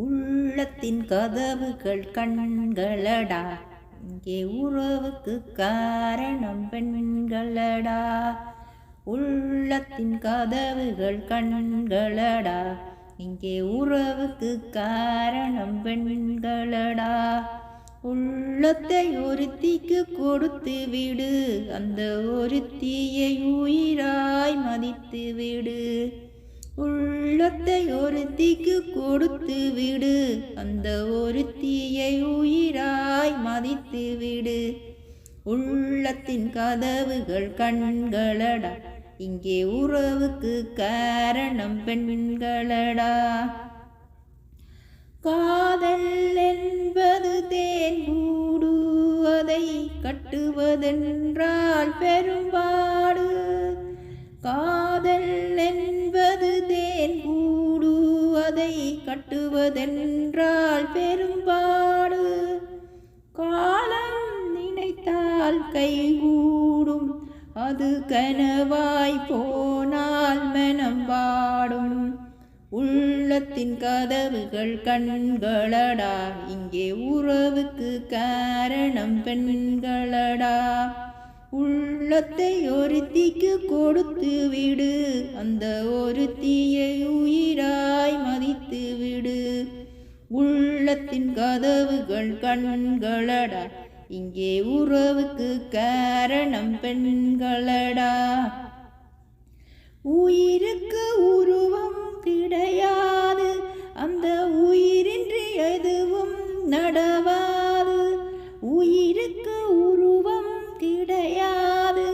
உள்ளத்தின் கதவுகள் கண்களடா, இங்கே உறவுக்கு காரணம் பெண்களடா. உள்ளத்தின் கதவுகள் கண்களடா, இங்கே உறவுக்கு காரணம் பெண்களடா. உள்ளத்தை ஒருத்திக்கு கொடுத்து விடு, அந்த ஒருத்தியை உயிராய் மதித்து விடு. உள்ளத்தை ஒருத்திக்கு கொடுத்து விடு, அந்த ஒருத்தியை உயிராய் மதித்து விடு. உள்ளத்தின் கதவுகள் கண்களடா, இங்கே உறவுக்கு காரணம் பெண்களடா. காதல் என்பது தேன் கூடு, அதை கட்டுவதென்றால் பெரும்பாடு. காதல் என்பது தேன் கூடு, அதை கட்டுவதென்றால் பெரும்பாடு. காலம் நினைத்தால் கைகூடும், அது கனவாய் போனால் மனம் வாடும். உள்ளத்தின் கதவுகள் கண்களடா, இங்கே உறவுக்கு காரணம் பெண்களடா. உள்ளத்தை ஒருத்திக்கு கொடுத்து விடு, அந்த ஒருத்தியை உயிராய் மதித்து விடு. உள்ளத்தின் கதவுகள் கண்களடா, இங்கே உறவுக்கு காரணம் பெண்களடா. உயிருக்கு உருவம் கிடையாது, அந்த உயிரின்றி எதுவும் நடவாது. உயிருக்கு உருவம் கிடையாது,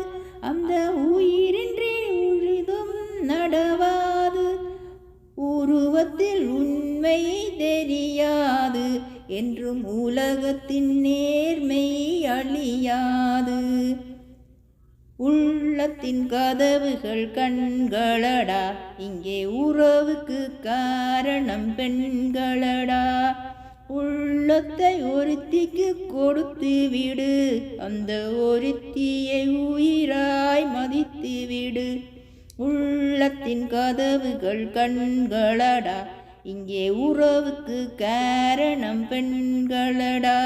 அந்த உயிரின்றி உழிதும் நடவாது. உருவத்தில் உண்மை தெரியாது, என்றும் உலகத்தின் நேர்மை அழியாது. உள்ளத்தின் கதவுகள் கண்களடா, இங்கே உறவுக்கு காரணம் பெண்களடா. உள்ளத்தை ஒருத்திக்கு கொடுத்து விடு, அந்த ஒருத்தியை உயிராய் மதித்து விடு. உள்ளத்தின் கதவுகள் கண்களடா, இங்கே உறவுக்கு காரணம் பெண்களடா.